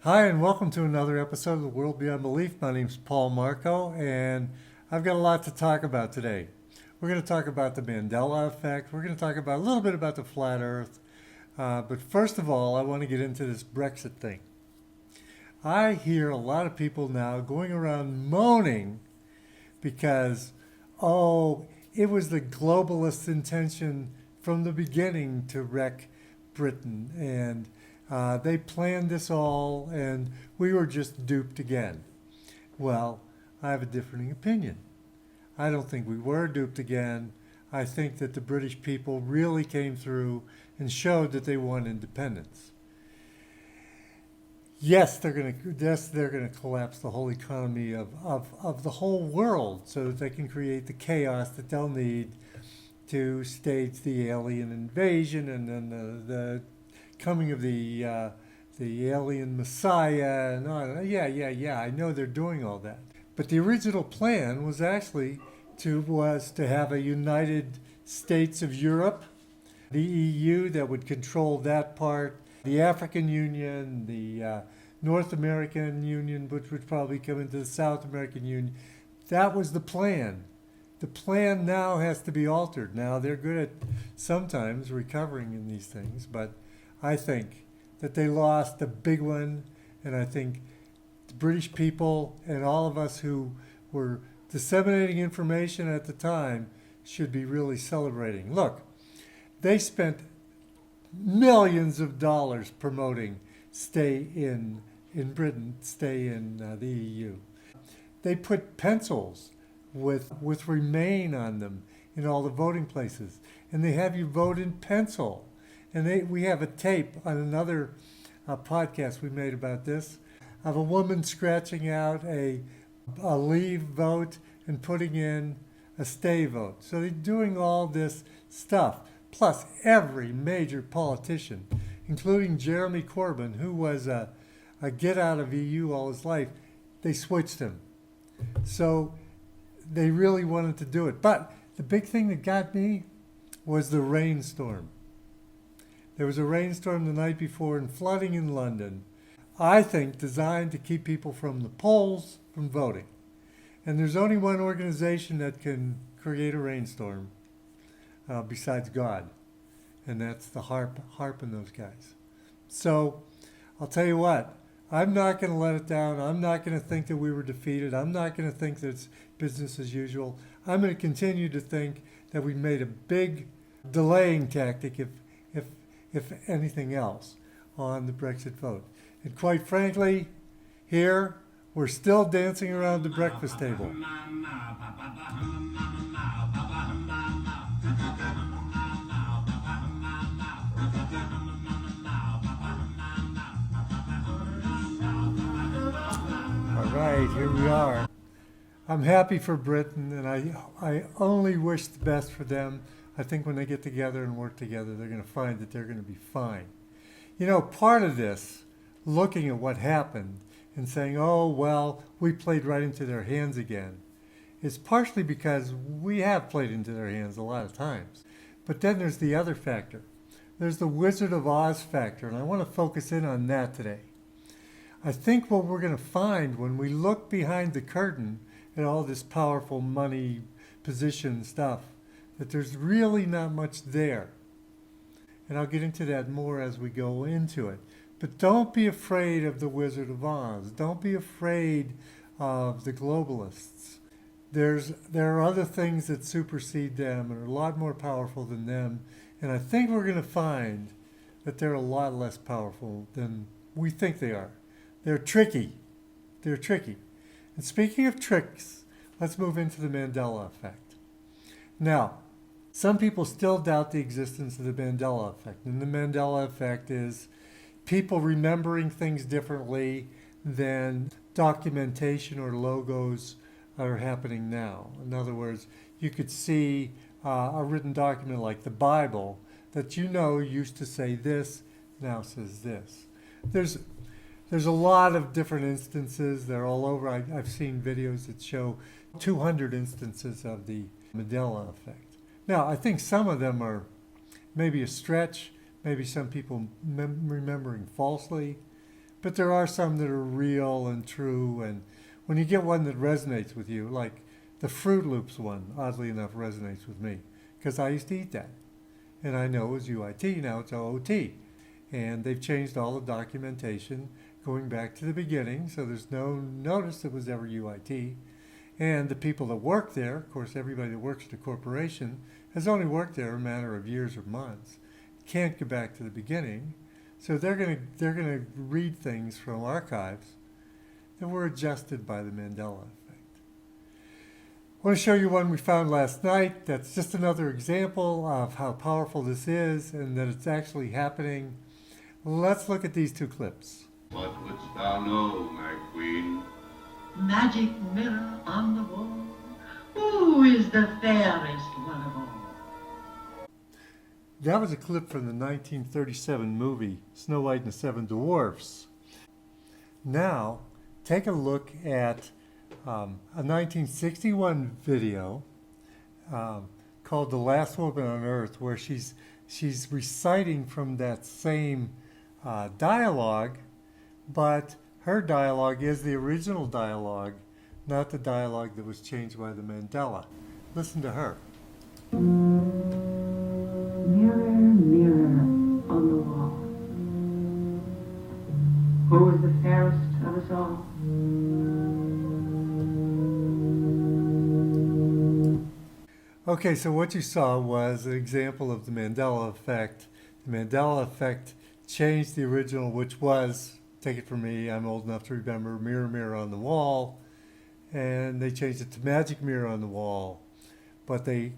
Hi, and welcome to another episode of the World Beyond Belief. My name's Paul Marco, and I've got a lot to talk about today. We're going to talk about the Mandela Effect. We're going to talk about a little bit about the flat Earth. But first of all, I want to get into this Brexit thing. I hear a lot of people now going around moaning because, it was the globalists' intention from the beginning to wreck Britain, and they planned this all, and we were just duped again. Well, I have a differing opinion. I don't think we were duped again. I think that the British people really came through and showed that they want independence. Yes, they're going to collapse the whole economy of the whole world so that they can create the chaos that they'll need to stage the alien invasion and then the coming of the alien messiah and on. Yeah. I know they're doing all that, but the original plan was actually to have a United States of Europe, the EU that would control that part, the African Union, the North American Union, which would probably come into the South American Union. That was the plan. The plan now has to be altered. Now, they're good at sometimes recovering in these things, but I think that they lost a big one, and I think the British people and all of us who were disseminating information at the time should be really celebrating. Look, they spent millions of dollars promoting stay in Britain, stay in the EU. They put pencils with Remain on them in all the voting places, and they have you vote in pencil. And we have a tape on another podcast we made about this of a woman scratching out a leave vote and putting in a stay vote. So they're doing all this stuff. Plus, every major politician, including Jeremy Corbyn, who was a get out of EU all his life, they switched him. So they really wanted to do it. But the big thing that got me was the rainstorm. There was a rainstorm the night before and flooding in London, I think designed to keep people from the polls from voting. And there's only one organization that can create a rainstorm besides God, and that's the harp and those guys. So I'll tell you what, I'm not going to let it down. I'm not going to think that we were defeated. I'm not going to think that it's business as usual. I'm going to continue to think that we made a big delaying tactic, if anything else, on the Brexit vote. And quite frankly, here, we're still dancing around the breakfast table. All right, here we are. I'm happy for Britain, and I only wish the best for them. I think when they get together and work together, they're going to find that they're going to be fine. You know, part of this, looking at what happened and saying, we played right into their hands again, is partially because we have played into their hands a lot of times. But then there's the other factor. There's the Wizard of Oz factor, and I want to focus in on that today. I think what we're going to find when we look behind the curtain at all this powerful money position stuff, that there's really not much there. And I'll get into that more as we go into it. But don't be afraid of the Wizard of Oz. Don't be afraid of the globalists. There are other things that supersede them and are a lot more powerful than them. And I think we're going to find that they're a lot less powerful than we think they are. They're tricky. They're tricky. And speaking of tricks, let's move into the Mandela Effect. Now, some people still doubt the existence of the Mandela Effect. And the Mandela Effect is people remembering things differently than documentation or logos are happening now. In other words, you could see a written document like the Bible that used to say this, now says this. There's a lot of different instances. They're all over. I've seen videos that show 200 instances of the Mandela Effect. Now, I think some of them are maybe a stretch, maybe some people remembering falsely, But there are some that are real and true. And when you get one that resonates with you, like the Fruit Loops one, oddly enough, resonates with me because I used to eat that. And I know it was UIT, now it's OOT. And they've changed all the documentation going back to the beginning, so there's no notice it was ever UIT. And the people that work there, of course, everybody that works at a corporation has only worked there a matter of years or months. Can't go back to the beginning, so they're gonna read things from archives that were adjusted by the Mandela Effect. I want to show you one we found last night. That's just another example of how powerful this is and that it's actually happening. Let's look at these two clips. What wouldst thou know, my queen? Magic mirror on the wall, who is the fairest one of all? That was a clip from the 1937 movie Snow White and the Seven Dwarfs. Now, take a look at a 1961 video called The Last Woman on Earth, where she's reciting from that same dialogue, but her dialogue is the original dialogue, not the dialogue that was changed by the Mandela. Listen to her. Mirror, mirror on the wall, who is the fairest of us all? Okay, so what you saw was an example of the Mandela Effect. The Mandela Effect changed the original, which was, take it from me, I'm old enough to remember, mirror, mirror on the wall, and they changed it to magic mirror on the wall. But they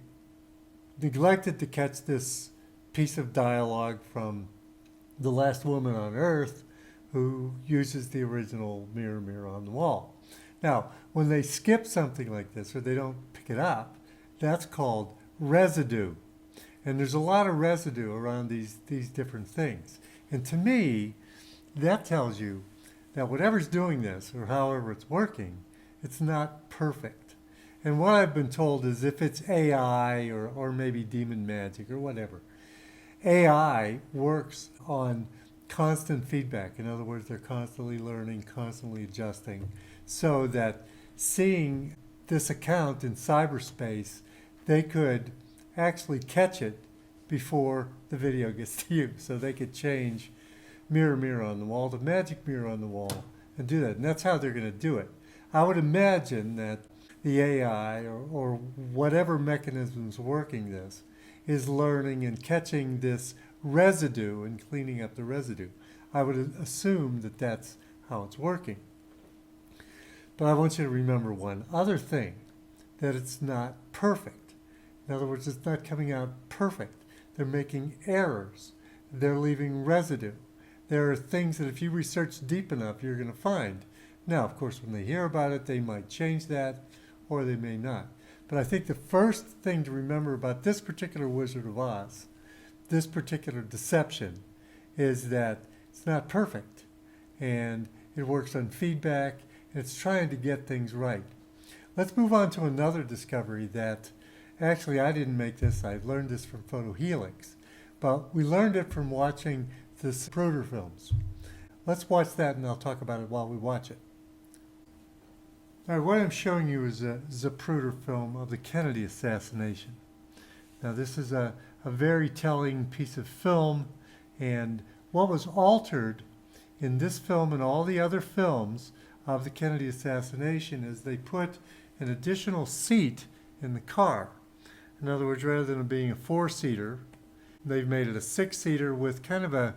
neglected to catch this piece of dialogue from The Last Woman on Earth, who uses the original mirror, mirror on the wall. Now, when they skip something like this, or they don't pick it up, that's called residue. And there's a lot of residue around these different things. And to me, that tells you that whatever's doing this, or however it's working, it's not perfect. And what I've been told is if it's AI or maybe demon magic or whatever, AI works on constant feedback. In other words, they're constantly learning, constantly adjusting, so that seeing this account in cyberspace, they could actually catch it before the video gets to you. So they could change mirror, mirror on the wall to magic mirror on the wall and do that. And that's how they're going to do it. I would imagine that the AI or whatever mechanism's working this is learning and catching this residue and cleaning up the residue. I would assume that that's how it's working. But I want you to remember one other thing, that it's not perfect. In other words, it's not coming out perfect. They're making errors. They're leaving residue. There are things that if you research deep enough, you're going to find. Now, of course, when they hear about it, they might change that, or they may not. But I think the first thing to remember about this particular Wizard of Oz, this particular deception, is that it's not perfect. And it works on feedback, and it's trying to get things right. Let's move on to another discovery that, actually, I didn't make this. I learned this from PhotoHelix. But we learned it from watching the Zapruder films. Let's watch that, and I'll talk about it while we watch it. All right, what I'm showing you is a Zapruder film of the Kennedy assassination. Now, this is a very telling piece of film, and what was altered in this film and all the other films of the Kennedy assassination is they put an additional seat in the car. In other words, rather than it being a four-seater, they've made it a six-seater with kind of a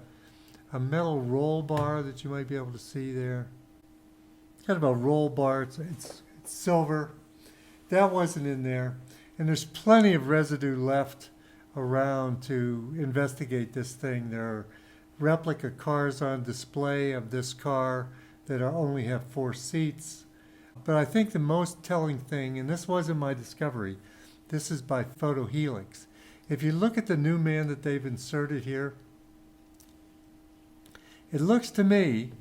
metal roll bar that you might be able to see there. Kind of a roll bar. It's silver. That wasn't in there. And there's plenty of residue left around to investigate this thing. There are replica cars on display of this car that only have four seats. But I think the most telling thing, and this wasn't my discovery, this is by PhotoHelix. If you look at the new man that they've inserted here, it looks to me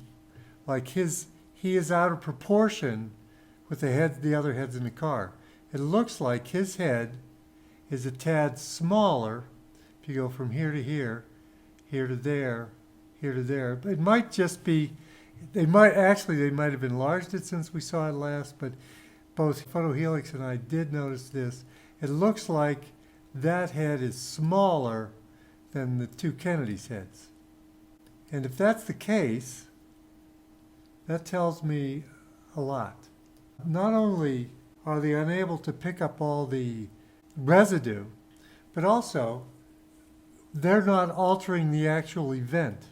like he is out of proportion with the other heads in the car. It looks like his head is a tad smaller if you go from here to here, here to there, here to there. But it might just be They might have enlarged it since we saw it last, but both Photohelix and I did notice this. It looks like that head is smaller than the two Kennedy's heads. And if that's the case, that tells me a lot. Not only are they unable to pick up all the residue, but also they're not altering the actual event.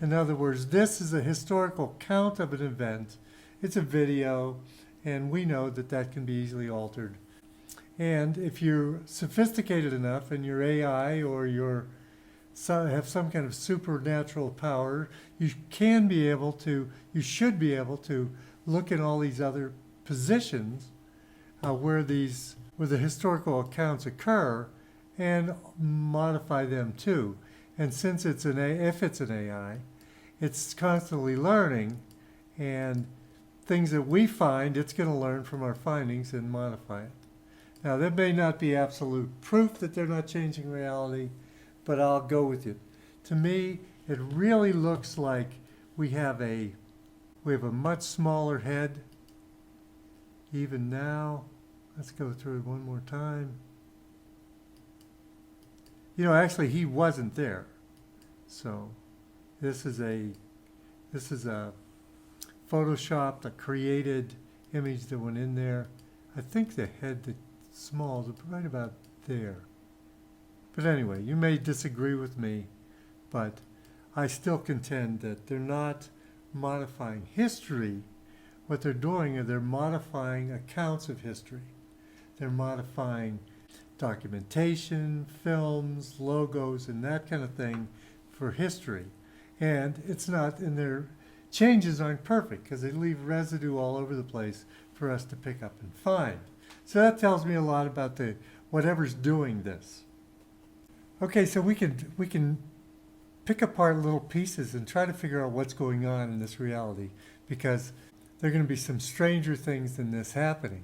In other words, this is a historical count of an event. It's a video, and we know that that can be easily altered. And if you're sophisticated enough and you're AI or have some kind of supernatural power, you should be able to look at all these other positions where the historical accounts occur and modify them too. And since if it's an AI, it's constantly learning, and things that we find, it's going to learn from our findings and modify it. Now, that may not be absolute proof that they're not changing reality, but I'll go with you. To me, it really looks like we have a much smaller head. Even now, let's go through it one more time. Actually, he wasn't there. So this is a photoshopped, a created image that went in there. I think the head that's small is right about there. But anyway, you may disagree with me, but I still contend that they're not modifying history. What they're doing is they're modifying accounts of history. They're modifying documentation, films, logos, and that kind of thing for history. And their changes aren't perfect because they leave residue all over the place for us to pick up and find. So that tells me a lot about whatever's doing this. Okay, so we can pick apart little pieces and try to figure out what's going on in this reality, because there are going to be some stranger things than this happening.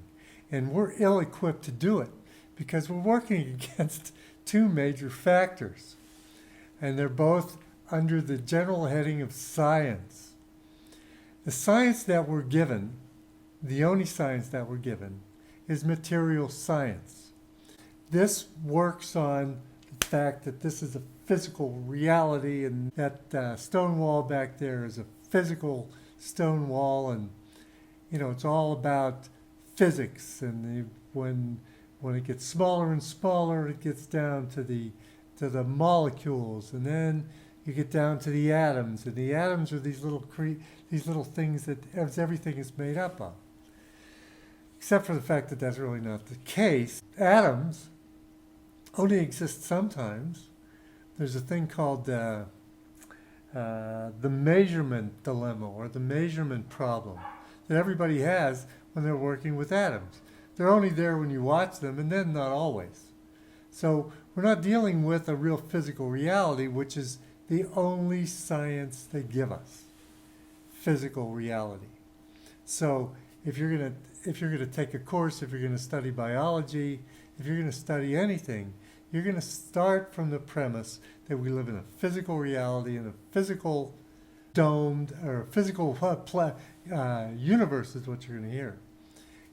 And we're ill-equipped to do it because we're working against two major factors. And they're both under the general heading of science. The science that we're given, the only science that we're given, is material science. This works on the fact that this is a physical reality, and that stone wall back there is a physical stone wall, and it's all about physics. And when it gets smaller and smaller, it gets down to the molecules, and then you get down to the atoms, and the atoms are these little things that everything is made up of. Except for the fact that that's really not the case. Atoms only exist sometimes. There's a thing called the measurement dilemma, or the measurement problem, that everybody has when they're working with atoms. They're only there when you watch them, and then not always. So we're not dealing with a real physical reality, which is the only science they give us, physical reality. So if you're going to take a course, if you're going to study biology, if you're going to study anything, you're going to start from the premise that we live in a physical reality, in a physical domed, or physical universe is what you're going to hear,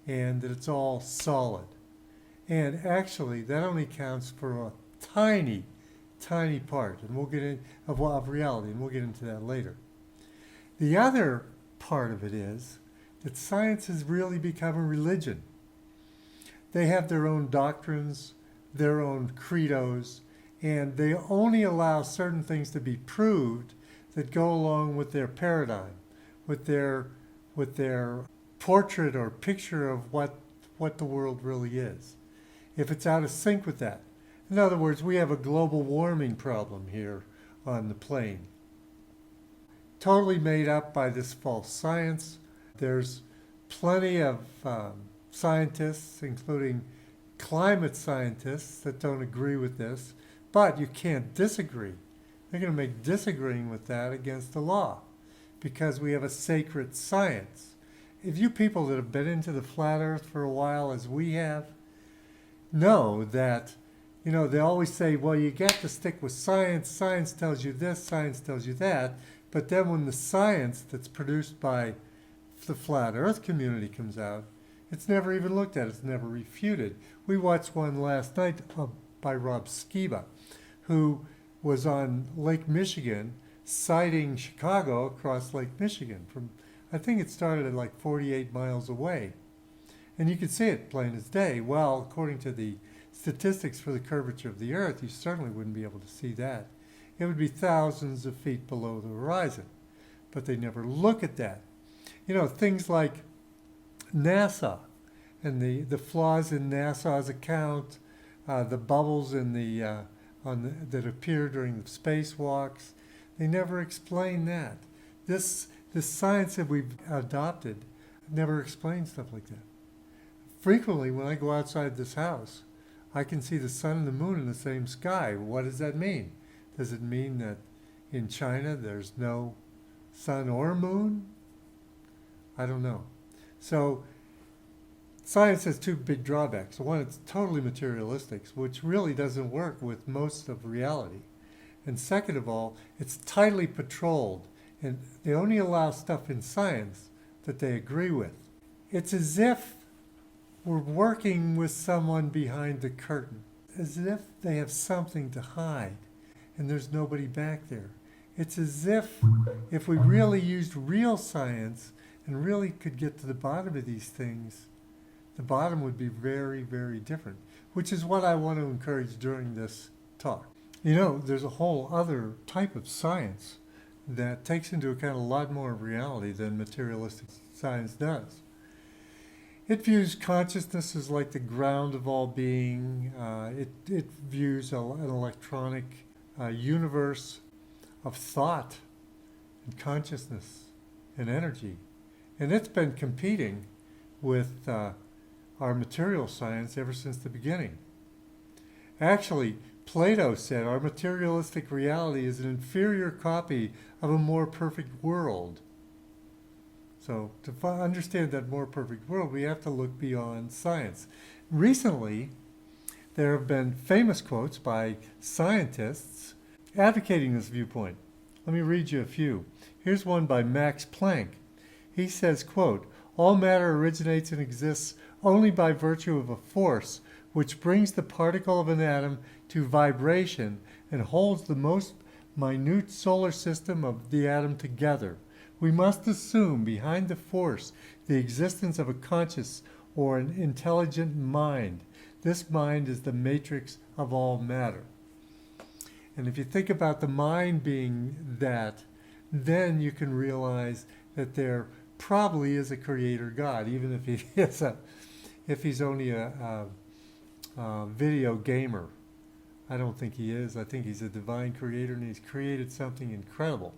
and that it's all solid. And actually, that only counts for a tiny part, and we'll get in of reality, and we'll get into that later. The other part of it is that science has really become a religion. They have their own doctrines, their own credos, and they only allow certain things to be proved that go along with their paradigm, with their portrait or picture of what the world really is. If it's out of sync with that. In other words, we have a global warming problem here on the plane. Totally made up by this false science. There's plenty of scientists, including climate scientists, that don't agree with this, but you can't disagree. They're going to make disagreeing with that against the law, because we have a sacred science. If you people that have been into the flat earth for a while, as we have, know that, they always say, well, you got to stick with science. Science tells you this, science tells you that. But then when the science that's produced by the flat earth community comes out, it's never even looked at, it's never refuted. We watched one last night by Rob Skiba, who was on Lake Michigan, sighting Chicago across Lake Michigan from, I think it started at like 48 miles away. And you could see it plain as day. Well, according to the statistics for the curvature of the Earth, you certainly wouldn't be able to see that. It would be thousands of feet below the horizon. But they never look at that. You know, things like NASA and the flaws in NASA's account, the bubbles in that appear during the spacewalks, they never explain that. This science that we've adopted never explains stuff like that. Frequently, when I go outside this house, I can see the sun and the moon in the same sky. What does that mean? Does it mean that in China there's no sun or moon? I don't know. So science has two big drawbacks. One, it's totally materialistic, which really doesn't work with most of reality. And second of all, it's tightly patrolled, and they only allow stuff in science that they agree with. It's as if we're working with someone behind the curtain, as if they have something to hide, and there's nobody back there. It's as if we really used real science and really could get to the bottom of these things, the bottom would be very, very different, which is what I want to encourage during this talk. You know, there's a whole other type of science that takes into account a lot more of reality than materialistic science does. It views consciousness as like the ground of all being. It views an electronic universe of thought and consciousness and energy. And it's been competing with our material science ever since the beginning. Actually, Plato said our materialistic reality is an inferior copy of a more perfect world. So to understand that more perfect world, we have to look beyond science. Recently, there have been famous quotes by scientists advocating this viewpoint. Let me read you a few. Here's one by Max Planck. He says, quote, "All matter originates and exists only by virtue of a force which brings the particle of an atom to vibration and holds the most minute solar system of the atom together. We must assume behind the force the existence of a conscious or an intelligent mind. This mind is the matrix of all matter." And if you think about the mind being that, then you can realize that there probably is a creator God, even if he is if he's only a video gamer. I don't think he is. I think he's a divine creator, and he's created something incredible.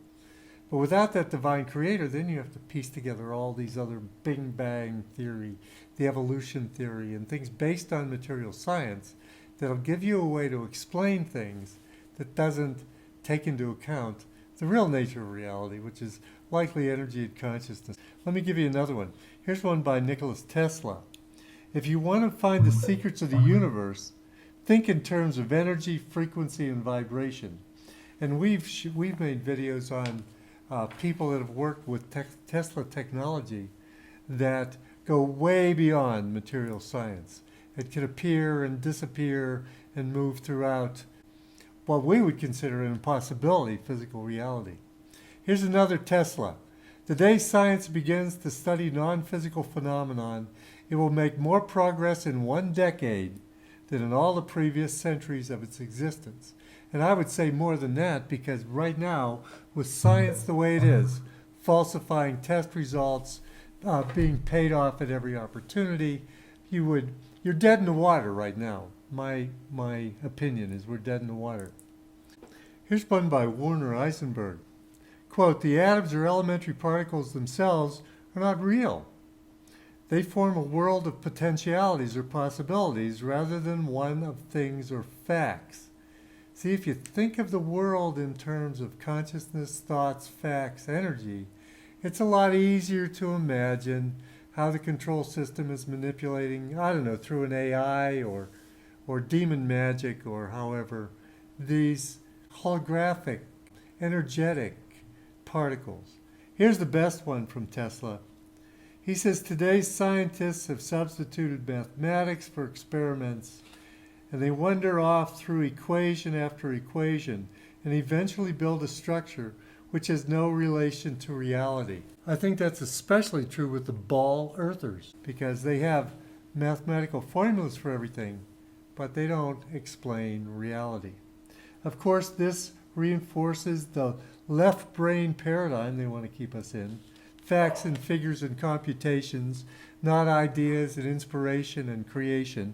But without that divine creator, then you have to piece together all these other Big Bang theory, the evolution theory, and things based on material science that'll give you a way to explain things that doesn't take into account the real nature of reality, which is likely energy and consciousness. Let me give you another one. Here's one by Nikola Tesla. If you want to find the secrets of the universe, think in terms of energy, frequency, and vibration. And we've made videos on people that have worked with Tesla technology that go way beyond material science. It can appear and disappear and move throughout what we would consider an impossibility, physical reality. Here's another Tesla. The day science begins to study non-physical phenomenon, it will make more progress in 1 decade than in all the previous centuries of its existence. And I would say more than that, because right now, with science the way it is, falsifying test results, being paid off at every opportunity, you're dead in the water right now. My opinion is we're dead in the water. Here's one by Werner Heisenberg. Quote, "The atoms or elementary particles themselves are not real. They form a world of potentialities or possibilities rather than one of things or facts." See, if you think of the world in terms of consciousness, thoughts, facts, energy, it's a lot easier to imagine how the control system is manipulating, I don't know, through an AI or demon magic or however, these holographic, energetic, particles. Here's the best one from Tesla. He says, today's scientists have substituted mathematics for experiments, and they wander off through equation after equation and eventually build a structure which has no relation to reality. I think that's especially true with the ball earthers, because they have mathematical formulas for everything, but they don't explain reality. Of course, this reinforces the left brain paradigm they want to keep us in. Facts and figures and computations, not ideas and inspiration and creation.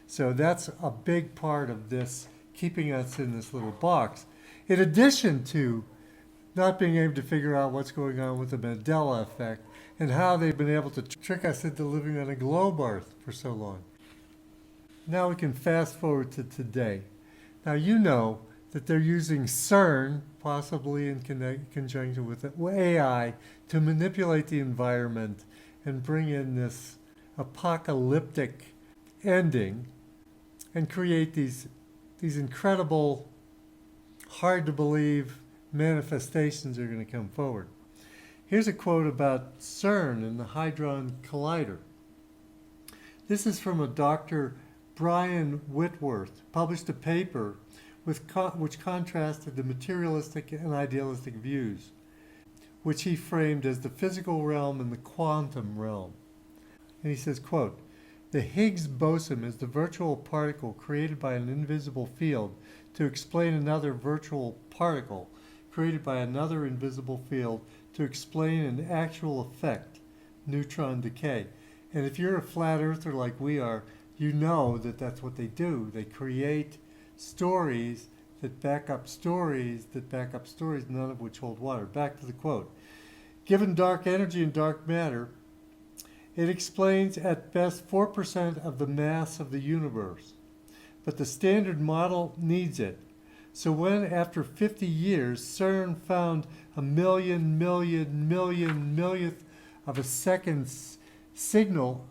So that's a big part of this, keeping us in this little box. In addition to not being able to figure out what's going on with the Mandela Effect and how they've been able to trick us into living on a globe Earth for so long. Now we can fast forward to today. Now you know that they're using CERN, possibly in conjunction with AI, to manipulate the environment and bring in this apocalyptic ending and create these incredible, hard to believe manifestations are going to come forward. Here's a quote about CERN and the Hadron Collider. This is from a Dr. Brian Whitworth, published a paper which contrasted the materialistic and idealistic views, which he framed as the physical realm and the quantum realm. And he says, quote, the Higgs boson is the virtual particle created by an invisible field to explain another virtual particle created by another invisible field to explain an actual effect, neutron decay. And if you're a flat earther like we are, you know that that's what they do. They create stories that back up stories that back up stories, none of which hold water. Back to the quote. Given dark energy and dark matter, it explains at best 4% of the mass of the universe. But the standard model needs it. So when, after 50 years, CERN found a millionth of a second's signal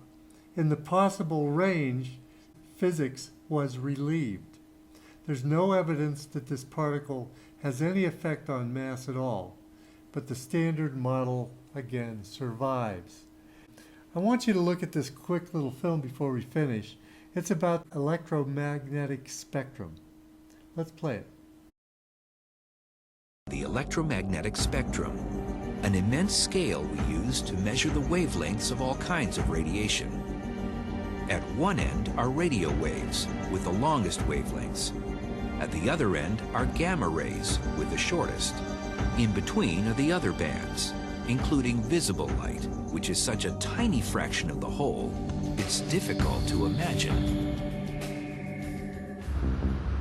in the possible range, physics was relieved. There's no evidence that this particle has any effect on mass at all, but the standard model, again, survives. I want you to look at this quick little film before we finish. It's about electromagnetic spectrum. Let's play it. The electromagnetic spectrum, an immense scale we use to measure the wavelengths of all kinds of radiation. At one end are radio waves with the longest wavelengths. At the other end are gamma rays with the shortest. In between are the other bands, including visible light, which is such a tiny fraction of the whole, it's difficult to imagine.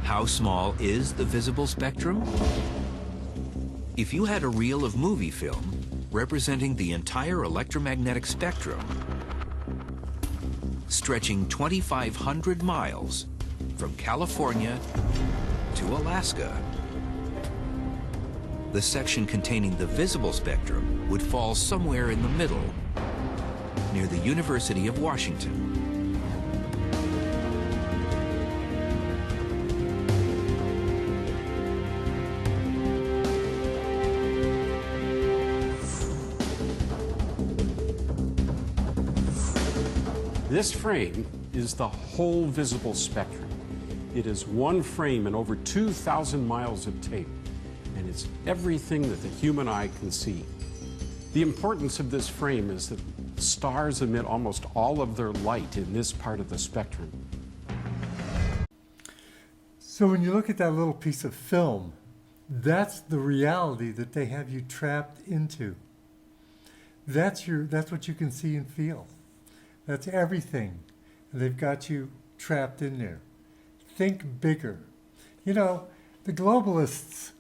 How small is the visible spectrum? If you had a reel of movie film representing the entire electromagnetic spectrum, stretching 2,500 miles from California to Alaska, the section containing the visible spectrum would fall somewhere in the middle, near the University of Washington. This frame is the whole visible spectrum. It is one frame and over 2,000 miles of tape, and it's everything that the human eye can see. The importance of this frame is that stars emit almost all of their light in this part of the spectrum. So when you look at that little piece of film, that's the reality that they have you trapped into. That's what you can see and feel. That's everything. They've got you trapped in there. Think bigger. You know, the globalists,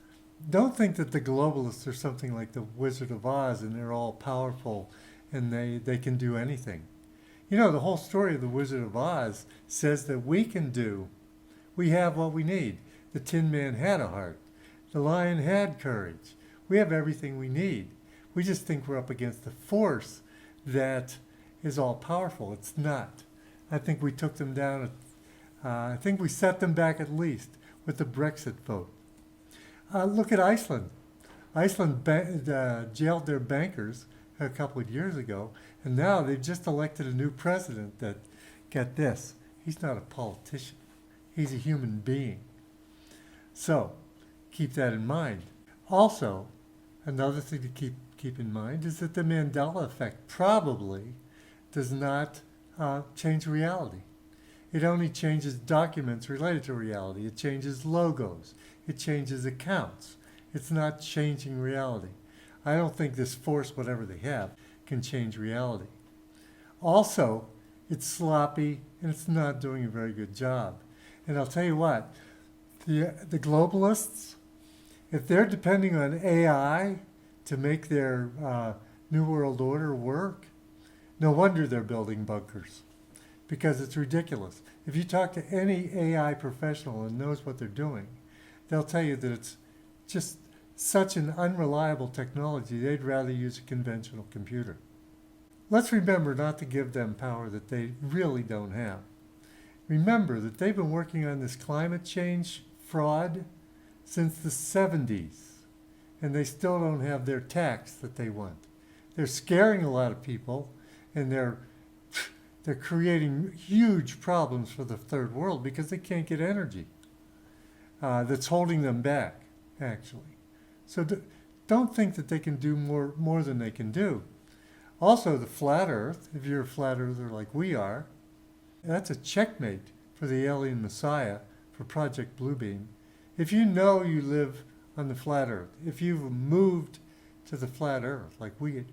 don't think that the globalists are something like the Wizard of Oz and they're all powerful and they can do anything. You know, the whole story of the Wizard of Oz says that we have what we need. The Tin Man had a heart. The lion had courage. We have everything we need. We just think we're up against a force that is all powerful. It's not. I think we took them down. I think we set them back at least with the Brexit vote. Look at Iceland. Iceland jailed their bankers a couple of years ago, and now they've just elected a new president that, get this, he's not a politician. He's a human being. So, keep that in mind. Also, another thing to keep in mind is that the Mandela Effect probably does not change reality. It only changes documents related to reality. It changes logos. It changes accounts. It's not changing reality. I don't think this force, whatever they have, can change reality. Also, it's sloppy and it's not doing a very good job. And I'll tell you what, the globalists, if they're depending on AI to make their New World Order work, no wonder they're building bunkers, because it's ridiculous. If you talk to any AI professional and knows what they're doing, they'll tell you that it's just such an unreliable technology, they'd rather use a conventional computer. Let's remember not to give them power that they really don't have. Remember that they've been working on this climate change fraud since the 70s, and they still don't have their tax that they want. They're scaring a lot of people, and they're creating huge problems for the third world because they can't get energy. That's holding them back, actually. So don't think that they can do more than they can do. Also, the flat earth, if you're a flat earther like we are, that's a checkmate for the alien messiah, for Project Bluebeam. If you know you live on the flat earth, if you've moved to the flat earth like we,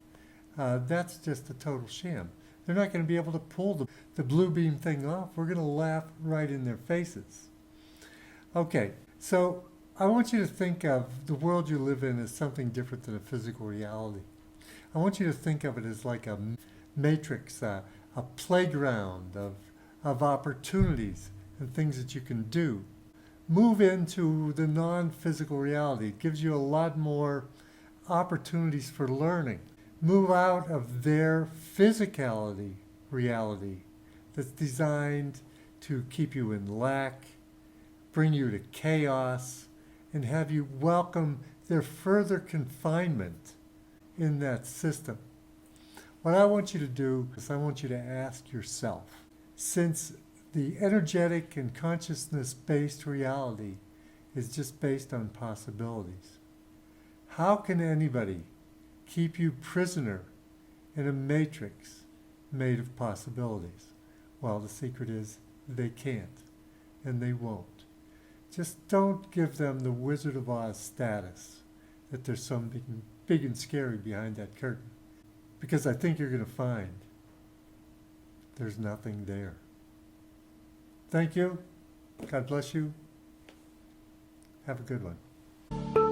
that's just a total sham. They're not going to be able to pull the blue beam thing off. We're going to laugh right in their faces. Okay, so I want you to think of the world you live in as something different than a physical reality. I want you to think of it as like a matrix, a playground of opportunities and things that you can do. Move into the non-physical reality. It gives you a lot more opportunities for learning. Move out of their physicality reality that's designed to keep you in lack, bring you to chaos, and have you welcome their further confinement in that system. What I want you to do is I want you to ask yourself, since the energetic and consciousness-based reality is just based on possibilities, how can anybody keep you prisoner in a matrix made of possibilities? Well, the secret is they can't, and they won't. Just don't give them the Wizard of Oz status, that there's something big and scary behind that curtain, because I think you're going to find there's nothing there. Thank you. God bless you. Have a good one.